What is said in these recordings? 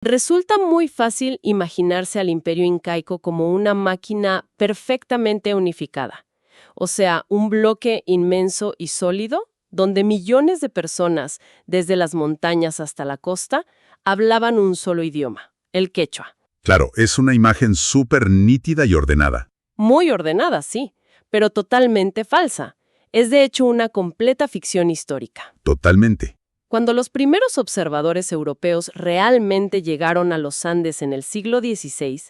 Resulta muy fácil imaginarse al imperio incaico como una máquina perfectamente unificada, o sea, un bloque inmenso y sólido donde millones de personas, desde las montañas hasta la costa, hablaban un solo idioma, el quechua. Claro, es una imagen súper nítida y ordenada. Muy ordenada, sí, pero totalmente falsa. Es de hecho una completa ficción histórica. Totalmente. Cuando los primeros observadores europeos realmente llegaron a los Andes en el siglo XVI,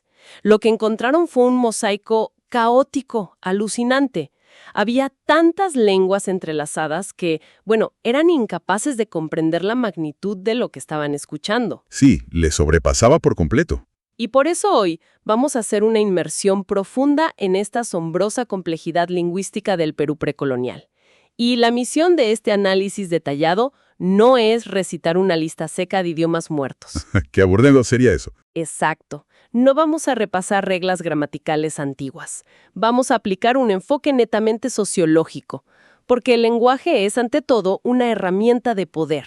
lo que encontraron fue un mosaico caótico, alucinante. Había tantas lenguas entrelazadas que, bueno, eran incapaces de comprender la magnitud de lo que estaban escuchando. Sí, le sobrepasaba por completo. Y por eso hoy vamos a hacer una inmersión profunda en esta asombrosa complejidad lingüística del Perú precolonial. Y la misión de este análisis detallado no es recitar una lista seca de idiomas muertos. Qué aburrido sería eso. Exacto. No vamos a repasar reglas gramaticales antiguas. Vamos a aplicar un enfoque netamente sociológico, porque el lenguaje es, ante todo, una herramienta de poder.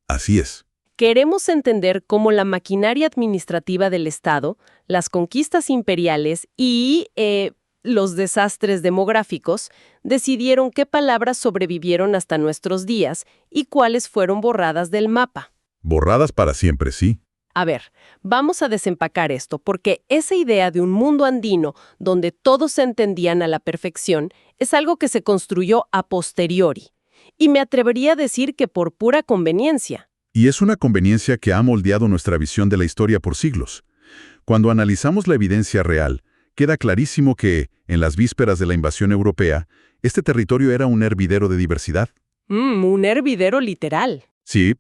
Así es. Queremos entender cómo la maquinaria administrativa del Estado, las conquistas imperiales y los desastres demográficos decidieron qué palabras sobrevivieron hasta nuestros días y cuáles fueron borradas del mapa. Borradas para siempre, sí. A ver, vamos a desempacar esto, porque esa idea de un mundo andino donde todos se entendían a la perfección es algo que se construyó a posteriori. Y me atrevería a decir que por pura conveniencia. Y es una conveniencia que ha moldeado nuestra visión de la historia por siglos. Cuando analizamos la evidencia real, queda clarísimo que, en las vísperas de la invasión europea, este territorio era un hervidero de diversidad. Un hervidero literal. Sí,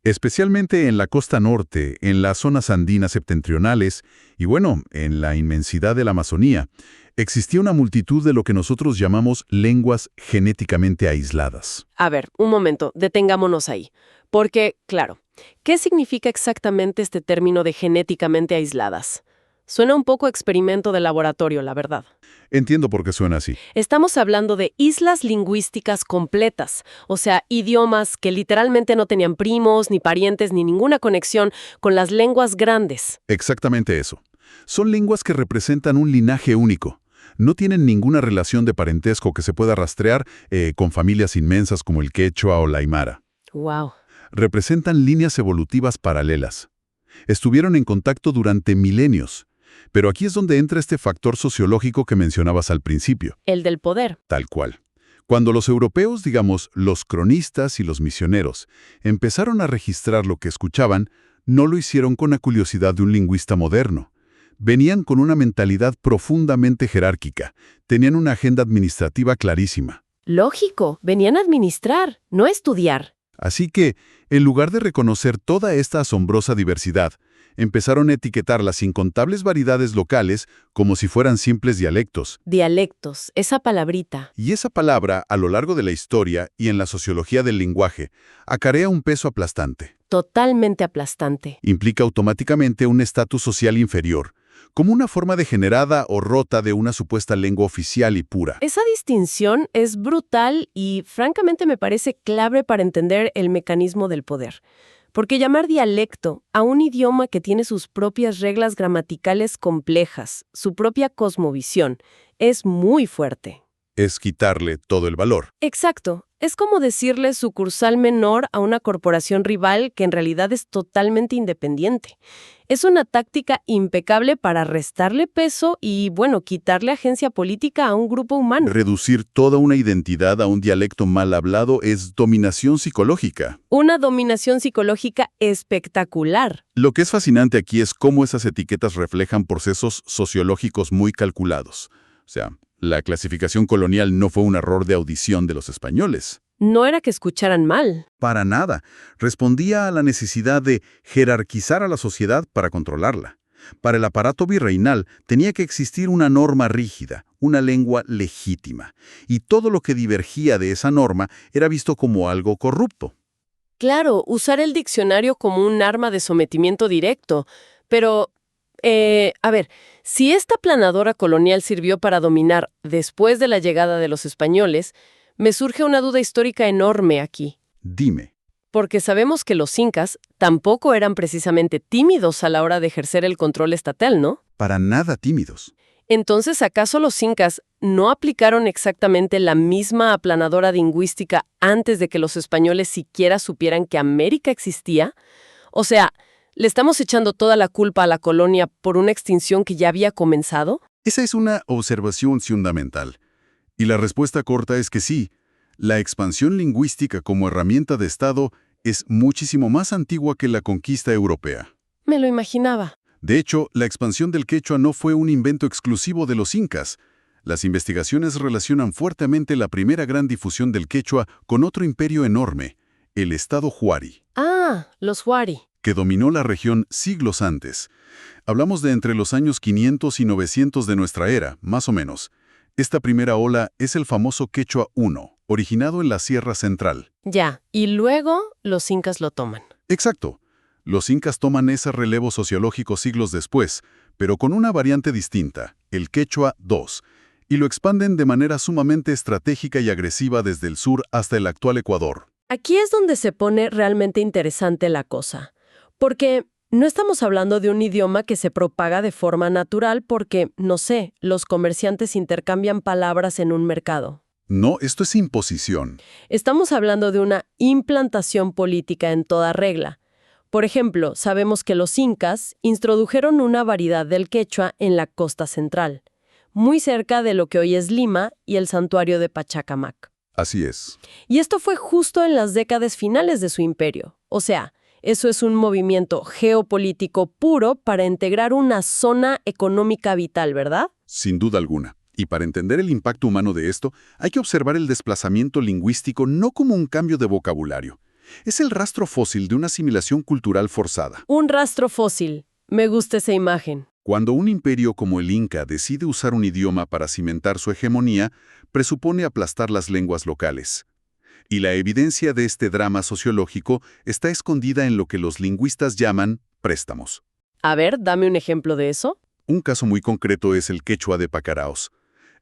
especialmente en la costa norte, en las zonas andinas septentrionales y, bueno, en la inmensidad de la Amazonía, existía una multitud de lo que nosotros llamamos lenguas genéticamente aisladas. A ver, un momento, detengámonos ahí. Porque, claro, ¿qué significa exactamente este término de genéticamente aisladas? Suena un poco a experimento de laboratorio, la verdad. Entiendo por qué suena así. Estamos hablando de islas lingüísticas completas, o sea, idiomas que literalmente no tenían primos, ni parientes, ni ninguna conexión con las lenguas grandes. Exactamente eso. Son lenguas que representan un linaje único. No tienen ninguna relación de parentesco que se pueda rastrear con familias inmensas como el quechua o la aymara. Wow. Representan líneas evolutivas paralelas. Estuvieron en contacto durante milenios. Pero aquí es donde entra este factor sociológico que mencionabas al principio. El del poder. Tal cual. Cuando los europeos, digamos, los cronistas y los misioneros, empezaron a registrar lo que escuchaban, no lo hicieron con la curiosidad de un lingüista moderno. Venían con una mentalidad profundamente jerárquica. Tenían una agenda administrativa clarísima. Lógico, venían a administrar, no a estudiar. Así que, en lugar de reconocer toda esta asombrosa diversidad, empezaron a etiquetar las incontables variedades locales como si fueran simples dialectos. Dialectos, esa palabrita. Y esa palabra, a lo largo de la historia y en la sociología del lenguaje, acarrea un peso aplastante. Totalmente aplastante. Implica automáticamente un estatus social inferior, como una forma degenerada o rota de una supuesta lengua oficial y pura. Esa distinción es brutal y francamente me parece clave para entender el mecanismo del poder. Porque llamar dialecto a un idioma que tiene sus propias reglas gramaticales complejas, su propia cosmovisión, es muy fuerte. Es quitarle todo el valor. Exacto. Es como decirle sucursal menor a una corporación rival que en realidad es totalmente independiente. Es una táctica impecable para restarle peso y, bueno, quitarle agencia política a un grupo humano. Reducir toda una identidad a un dialecto mal hablado es dominación psicológica. Una dominación psicológica espectacular. Lo que es fascinante aquí es cómo esas etiquetas reflejan procesos sociológicos muy calculados. O sea, la clasificación colonial no fue un error de audición de los españoles. No era que escucharan mal. Para nada. Respondía a la necesidad de jerarquizar a la sociedad para controlarla. Para el aparato virreinal tenía que existir una norma rígida, una lengua legítima, y todo lo que divergía de esa norma era visto como algo corrupto. Claro, usar el diccionario como un arma de sometimiento directo. Pero, a ver, si esta planadora colonial sirvió para dominar después de la llegada de los españoles, me surge una duda histórica enorme aquí. Dime. porque sabemos que los incas tampoco eran precisamente tímidos a la hora de ejercer el control estatal, ¿no? Para nada tímidos. Entonces, ¿acaso los incas no aplicaron exactamente la misma aplanadora lingüística antes de que los españoles siquiera supieran que América existía? O sea, ¿le estamos echando toda la culpa a la colonia por una extinción que ya había comenzado? Esa es una observación fundamental. Y la respuesta corta es que sí, la expansión lingüística como herramienta de Estado es muchísimo más antigua que la conquista europea. Me lo imaginaba. De hecho, la expansión del quechua no fue un invento exclusivo de los incas. Las investigaciones relacionan fuertemente la primera gran difusión del quechua con otro imperio enorme, el Estado Huari, Ah, los Huari. que dominó la región siglos antes. Hablamos de entre los años 500 y 900 de nuestra era, más o menos. Esta primera ola es el famoso Quechua I, originado en la Sierra Central. Ya, y luego los incas lo toman. Exacto. Los incas toman ese relevo sociológico siglos después, pero con una variante distinta, el Quechua II, y lo expanden de manera sumamente estratégica y agresiva desde el sur hasta el actual Ecuador. Aquí es donde se pone realmente interesante la cosa, porque no estamos hablando de un idioma que se propaga de forma natural porque, no sé, los comerciantes intercambian palabras en un mercado. No, esto es imposición. Estamos hablando de una implantación política en toda regla. Por ejemplo, sabemos que los incas introdujeron una variedad del quechua en la costa central, muy cerca de lo que hoy es Lima y el santuario de Pachacamac. Así es. Y esto fue justo en las décadas finales de su imperio. O sea, eso es un movimiento geopolítico puro para integrar una zona económica vital, ¿verdad? Sin duda alguna. Y para entender el impacto humano de esto, hay que observar el desplazamiento lingüístico no como un cambio de vocabulario. Es el rastro fósil de una asimilación cultural forzada. Un rastro fósil. Me gusta esa imagen. Cuando un imperio como el Inca decide usar un idioma para cimentar su hegemonía, presupone aplastar las lenguas locales. Y la evidencia de este drama sociológico está escondida en lo que los lingüistas llaman préstamos. A ver, dame un ejemplo de eso. Un caso muy concreto es el quechua de Pacaraos.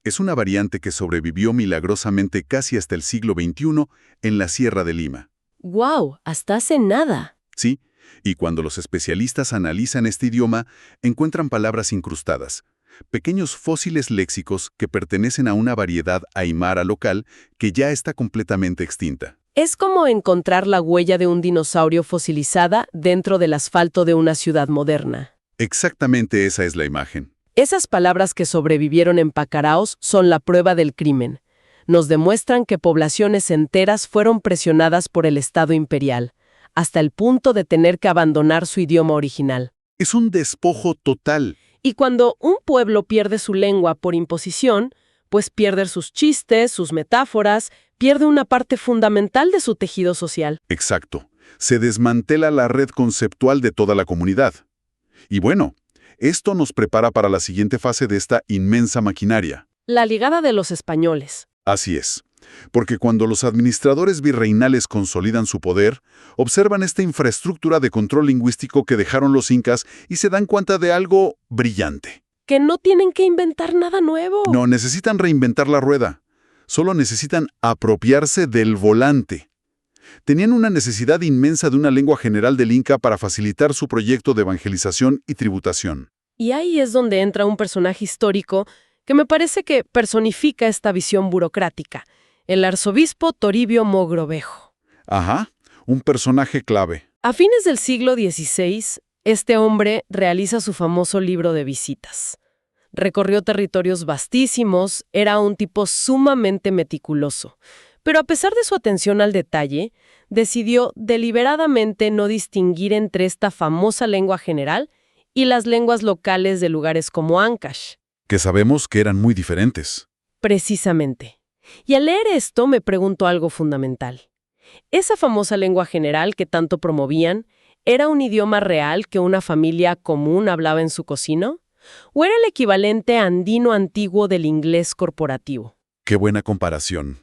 Es una variante que sobrevivió milagrosamente casi hasta el siglo XXI en la Sierra de Lima. ¡Guau! Hasta hace nada. Sí, y cuando los especialistas analizan este idioma, encuentran palabras incrustadas, pequeños fósiles léxicos que pertenecen a una variedad aymara local que ya está completamente extinta. Es como encontrar la huella de un dinosaurio fosilizada dentro del asfalto de una ciudad moderna. Exactamente esa es la imagen. Esas palabras que sobrevivieron en Pacaraos son la prueba del crimen. Nos demuestran que poblaciones enteras fueron presionadas por el Estado imperial, hasta el punto de tener que abandonar su idioma original. Es un despojo total. Y cuando un pueblo pierde su lengua por imposición, pues pierde sus chistes, sus metáforas, pierde una parte fundamental de su tejido social. Exacto. Se desmantela la red conceptual de toda la comunidad. Y bueno, esto nos prepara para la siguiente fase de esta inmensa maquinaria. La llegada de los españoles. Así es, porque cuando los administradores virreinales consolidan su poder, observan esta infraestructura de control lingüístico que dejaron los incas y se dan cuenta de algo brillante. Que no tienen que inventar nada nuevo. No necesitan reinventar la rueda, solo necesitan apropiarse del volante. Tenían una necesidad inmensa de una lengua general del Inca para facilitar su proyecto de evangelización y tributación. Y ahí es donde entra un personaje histórico que me parece que personifica esta visión burocrática, el arzobispo Toribio Mogrovejo. Ajá, un personaje clave. A fines del siglo XVI, este hombre realiza su famoso libro de visitas. Recorrió territorios vastísimos, era un tipo sumamente meticuloso, pero a pesar de su atención al detalle, decidió deliberadamente no distinguir entre esta famosa lengua general y las lenguas locales de lugares como Ancash. Que sabemos que eran muy diferentes. Precisamente. Y al leer esto me pregunto algo fundamental. ¿Esa famosa lengua general que tanto promovían era un idioma real que una familia común hablaba en su cocina? ¿O era el equivalente andino antiguo del inglés corporativo? Qué buena comparación.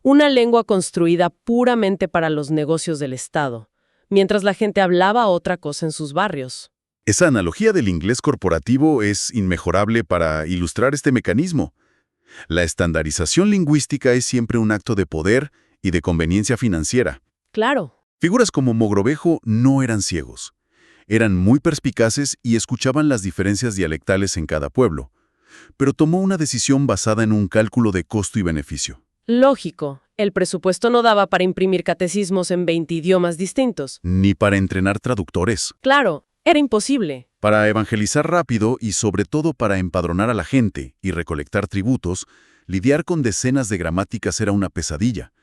Una lengua construida puramente para los negocios del Estado, mientras la gente hablaba otra cosa en sus barrios. Esa analogía del inglés corporativo es inmejorable para ilustrar este mecanismo. La estandarización lingüística es siempre un acto de poder y de conveniencia financiera. Claro. Figuras como Mogrovejo no eran ciegos. Eran muy perspicaces y escuchaban las diferencias dialectales en cada pueblo, pero tomó una decisión basada en un cálculo de costo y beneficio. Lógico, el presupuesto no daba para imprimir catecismos en 20 idiomas distintos. Ni para entrenar traductores. Claro, era imposible. Para evangelizar rápido y sobre todo para empadronar a la gente y recolectar tributos, lidiar con decenas de gramáticas era una pesadilla.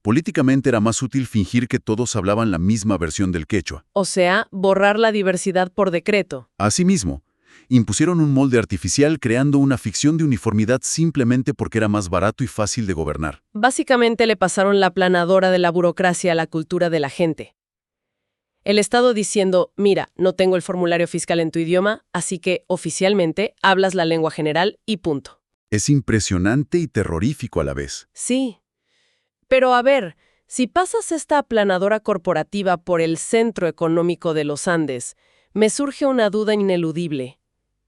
Políticamente era más útil fingir que todos hablaban la misma versión del quechua. O sea, borrar la diversidad por decreto. Asimismo, impusieron un molde artificial creando una ficción de uniformidad simplemente porque era más barato y fácil de gobernar. Básicamente le pasaron la planadora de la burocracia a la cultura de la gente. El Estado diciendo, mira, no tengo el formulario fiscal en tu idioma, así que oficialmente hablas la lengua general y punto. Es impresionante y terrorífico a la vez. Sí. Pero a ver, si pasas esta aplanadora corporativa por el centro económico de los Andes, me surge una duda ineludible.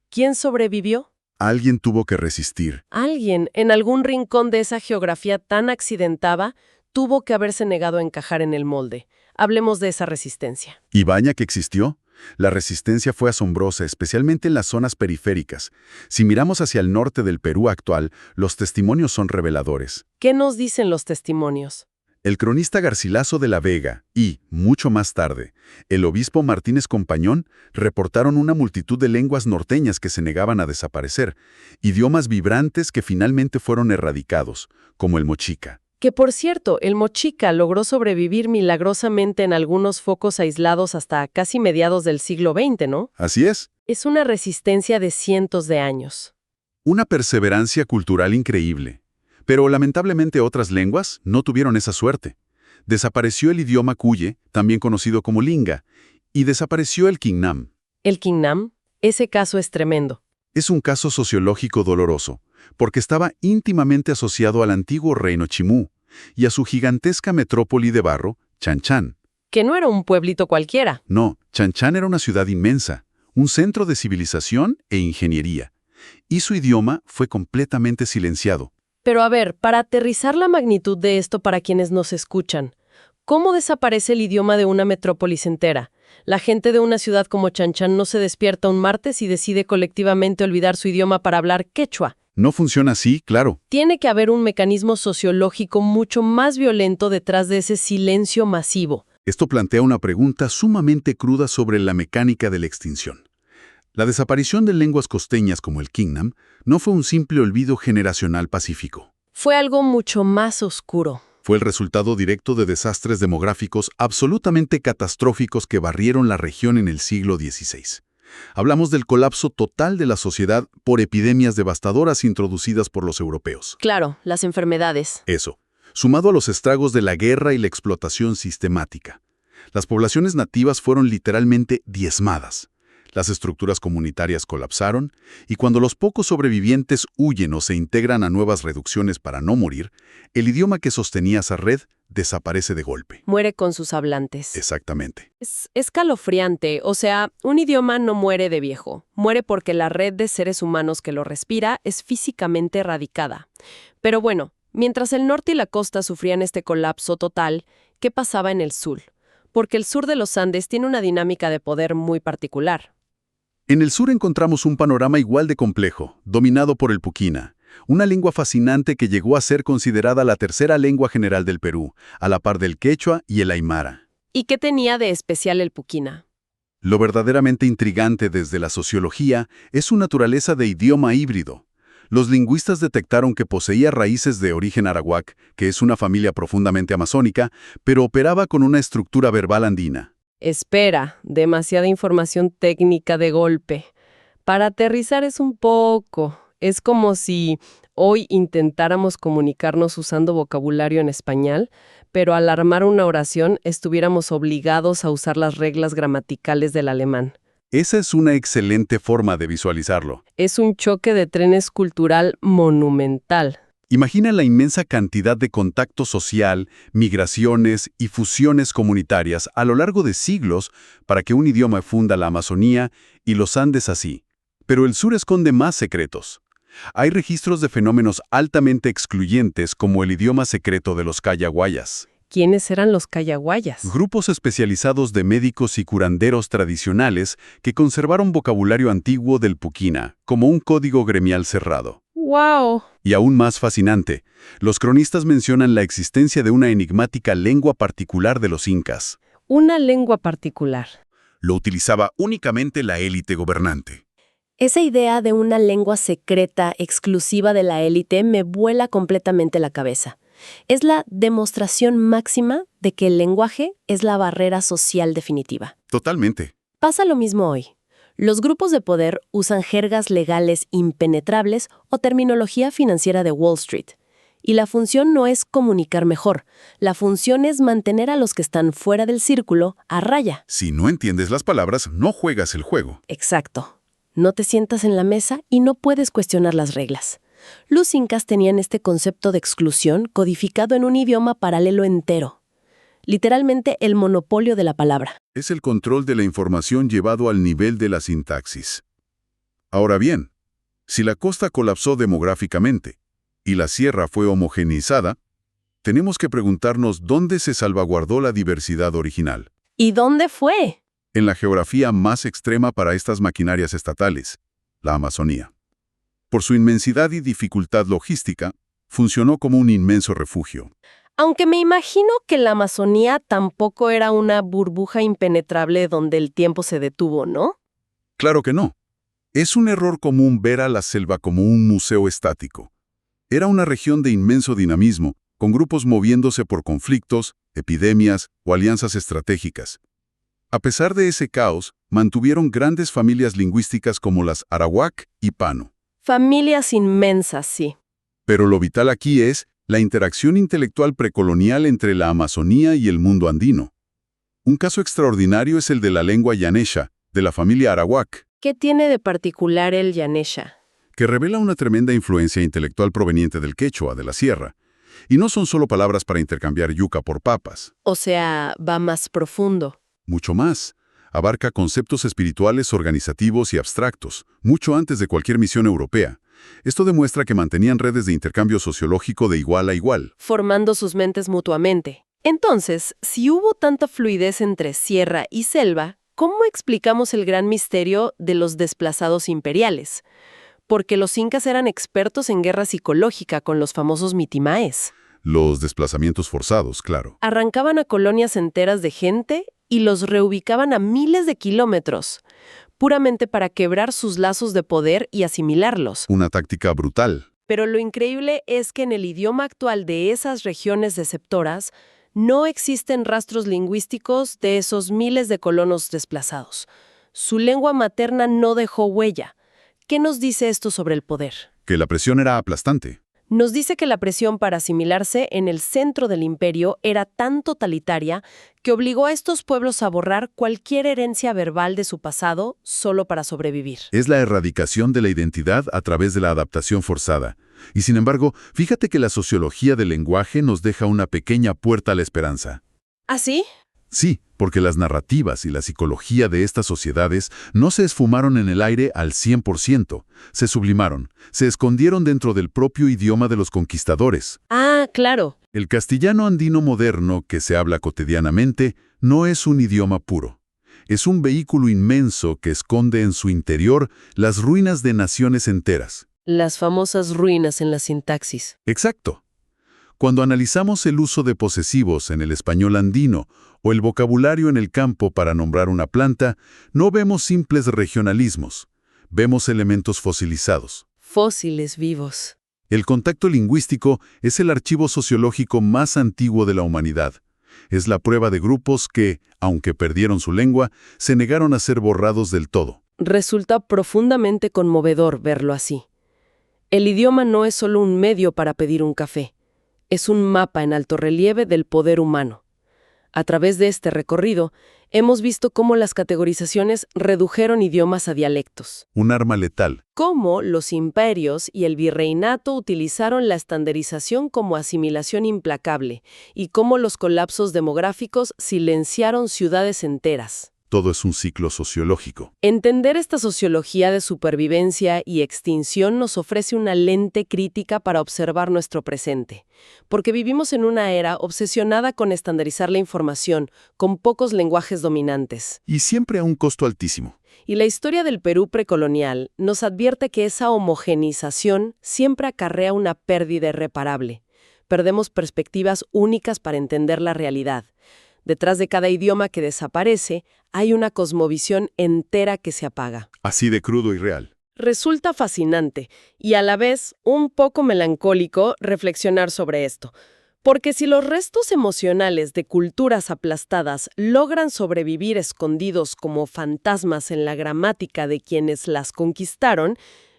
¿Quién sobrevivió? Alguien tuvo que resistir. Alguien, en algún rincón de esa geografía tan accidentada, tuvo que haberse negado a encajar en el molde. Hablemos de esa resistencia. Y vaya que existió. La resistencia fue asombrosa, especialmente en las zonas periféricas. Si miramos hacia el norte del Perú actual, los testimonios son reveladores. ¿Qué nos dicen los testimonios? El cronista Garcilaso de la Vega y, mucho más tarde, el obispo Martínez Compañón reportaron una multitud de lenguas norteñas que se negaban a desaparecer, idiomas vibrantes que finalmente fueron erradicados, como el mochica. Que por cierto, el mochica logró sobrevivir milagrosamente en algunos focos aislados hasta casi mediados del siglo XX, ¿no? Así es. Es una resistencia de cientos de años. Una perseverancia cultural increíble. Pero lamentablemente otras lenguas no tuvieron esa suerte. Desapareció el idioma cuye, también conocido como linga, y desapareció el quinnam. El quinnam, ese caso es tremendo. Es un caso sociológico doloroso, porque estaba íntimamente asociado al antiguo reino Chimú y a su gigantesca metrópoli de barro, Chan Chan. Que no era un pueblito cualquiera. No, Chan Chan era una ciudad inmensa, un centro de civilización e ingeniería, y su idioma fue completamente silenciado. Pero a ver, para aterrizar la magnitud de esto para quienes nos escuchan, ¿cómo desaparece el idioma de una metrópolis entera? La gente de una ciudad como Chan Chan no se despierta un martes y decide colectivamente olvidar su idioma para hablar quechua. No funciona así, claro. Tiene que haber un mecanismo sociológico mucho más violento detrás de ese silencio masivo. Esto plantea una pregunta sumamente cruda sobre la mecánica de la extinción. La desaparición de lenguas costeñas como el quinnam no fue un simple olvido generacional pacífico. Fue algo mucho más oscuro. Fue el resultado directo de desastres demográficos absolutamente catastróficos que barrieron la región en el siglo XVI. Hablamos del colapso total de la sociedad por epidemias devastadoras introducidas por los europeos. Claro, las enfermedades. Eso, sumado a los estragos de la guerra y la explotación sistemática. Las poblaciones nativas fueron literalmente diezmadas. Las estructuras comunitarias colapsaron, y cuando los pocos sobrevivientes huyen o se integran a nuevas reducciones para no morir, el idioma que sostenía esa red desaparece de golpe. Muere con sus hablantes. Exactamente. Es escalofriante, o sea, un idioma no muere de viejo, muere porque la red de seres humanos que lo respira es físicamente erradicada. Pero bueno, mientras el norte y la costa sufrían este colapso total, ¿qué pasaba en el sur? Porque el sur de los Andes tiene una dinámica de poder muy particular. En el sur encontramos un panorama igual de complejo, dominado por el puquina, una lengua fascinante que llegó a ser considerada la tercera lengua general del Perú, a la par del quechua y el aymara. ¿Y qué tenía de especial el puquina? Lo verdaderamente intrigante desde la sociología es su naturaleza de idioma híbrido. Los lingüistas detectaron que poseía raíces de origen arawak, que es una familia profundamente amazónica, pero operaba con una estructura verbal andina. Espera, demasiada información técnica de golpe. Para aterrizar es como si hoy intentáramos comunicarnos usando vocabulario en español, pero al armar una oración estuviéramos obligados a usar las reglas gramaticales del alemán. Esa es una excelente forma de visualizarlo. Es un choque de trenes cultural monumental. Imagina la inmensa cantidad de contacto social, migraciones y fusiones comunitarias a lo largo de siglos para que un idioma funda la Amazonía y los Andes así. Pero el sur esconde más secretos. Hay registros de fenómenos altamente excluyentes como el idioma secreto de los cayaguayas. ¿Quiénes eran los cayaguayas? Grupos especializados de médicos y curanderos tradicionales que conservaron vocabulario antiguo del puquina, como un código gremial cerrado. ¡Wow! Y aún más fascinante, los cronistas mencionan la existencia de una enigmática lengua particular de los incas. Una lengua particular. Lo utilizaba únicamente la élite gobernante. Esa idea de una lengua secreta exclusiva de la élite me vuela completamente la cabeza. Es la demostración máxima de que el lenguaje es la barrera social definitiva. Totalmente. Pasa lo mismo hoy. Los grupos de poder usan jergas legales impenetrables o terminología financiera de Wall Street. Y la función no es comunicar mejor. La función es mantener a los que están fuera del círculo a raya. Si no entiendes las palabras, no juegas el juego. Exacto. No te sientas en la mesa y no puedes cuestionar las reglas. Los incas tenían este concepto de exclusión codificado en un idioma paralelo entero. Literalmente el monopolio de la palabra. Es el control de la información llevado al nivel de la sintaxis. Ahora bien, si la costa colapsó demográficamente y la sierra fue homogeneizada, tenemos que preguntarnos dónde se salvaguardó la diversidad original. ¿Y dónde fue? En la geografía más extrema para estas maquinarias estatales, la Amazonía. Por su inmensidad y dificultad logística, funcionó como un inmenso refugio. Aunque me imagino que la Amazonía tampoco era una burbuja impenetrable donde el tiempo se detuvo, ¿no? Claro que no. Es un error común ver a la selva como un museo estático. Era una región de inmenso dinamismo, con grupos moviéndose por conflictos, epidemias o alianzas estratégicas. A pesar de ese caos, mantuvieron grandes familias lingüísticas como las arawak y pano. Familias inmensas, sí. Pero lo vital aquí es la interacción intelectual precolonial entre la Amazonía y el mundo andino. Un caso extraordinario es el de la lengua yanesha, de la familia arawak, ¿Qué tiene de particular el yanesha? que revela una tremenda influencia intelectual proveniente del quechua, de la sierra. Y no son solo palabras para intercambiar yuca por papas. O sea, va más profundo. Mucho más. Abarca conceptos espirituales, organizativos y abstractos, mucho antes de cualquier misión europea. Esto demuestra que mantenían redes de intercambio sociológico de igual a igual. Formando sus mentes mutuamente. Entonces, si hubo tanta fluidez entre sierra y selva, ¿cómo explicamos el gran misterio de los desplazados imperiales? Porque los incas eran expertos en guerra psicológica con los famosos mitimaes. Los desplazamientos forzados, claro. Arrancaban a colonias enteras de gente y los reubicaban a miles de kilómetros, puramente para quebrar sus lazos de poder y asimilarlos. Una táctica brutal. Pero lo increíble es que en el idioma actual de esas regiones receptoras no existen rastros lingüísticos de esos miles de colonos desplazados. Su lengua materna no dejó huella. ¿Qué nos dice esto sobre el poder? Que la presión era aplastante. Nos dice que la presión para asimilarse en el centro del imperio era tan totalitaria que obligó a estos pueblos a borrar cualquier herencia verbal de su pasado solo para sobrevivir. Es la erradicación de la identidad a través de la adaptación forzada. Y sin embargo, fíjate que la sociología del lenguaje nos deja una pequeña puerta a la esperanza. ¿Ah, sí? Sí, porque las narrativas y la psicología de estas sociedades no se esfumaron en el aire al 100%, se sublimaron, se escondieron dentro del propio idioma de los conquistadores. Ah, claro. El castellano andino moderno, que se habla cotidianamente, no es un idioma puro. Es un vehículo inmenso que esconde en su interior las ruinas de naciones enteras. Las famosas ruinas en la sintaxis. Exacto. Cuando analizamos el uso de posesivos en el español andino o el vocabulario en el campo para nombrar una planta, no vemos simples regionalismos, vemos elementos fosilizados. Fósiles vivos. El contacto lingüístico es el archivo sociológico más antiguo de la humanidad. Es la prueba de grupos que, aunque perdieron su lengua, se negaron a ser borrados del todo. Resulta profundamente conmovedor verlo así. El idioma no es solo un medio para pedir un café. Es un mapa en alto relieve del poder humano. A través de este recorrido, hemos visto cómo las categorizaciones redujeron idiomas a dialectos. Un arma letal. Cómo los imperios y el virreinato utilizaron la estandarización como asimilación implacable y cómo los colapsos demográficos silenciaron ciudades enteras. todo es un ciclo sociológico. Entender esta sociología de supervivencia y extinción nos ofrece una lente crítica para observar nuestro presente, porque vivimos en una era obsesionada con estandarizar la información, con pocos lenguajes dominantes. Y siempre a un costo altísimo. Y la historia del Perú precolonial nos advierte que esa homogenización siempre acarrea una pérdida irreparable. Perdemos perspectivas únicas para entender la realidad. Detrás de cada idioma que desaparece, hay una cosmovisión entera que se apaga. Así de crudo y real. Resulta fascinante y a la vez un poco melancólico reflexionar sobre esto. Porque si los restos emocionales de culturas aplastadas logran sobrevivir escondidos como fantasmas en la gramática de quienes las conquistaron,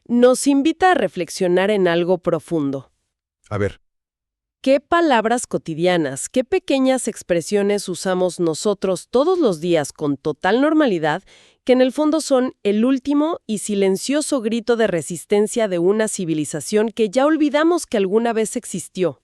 nos invita a reflexionar en algo profundo. A ver. ¿Qué palabras cotidianas, qué pequeñas expresiones usamos nosotros todos los días con total normalidad, que en el fondo son el último y silencioso grito de resistencia de una civilización que ya olvidamos que alguna vez existió?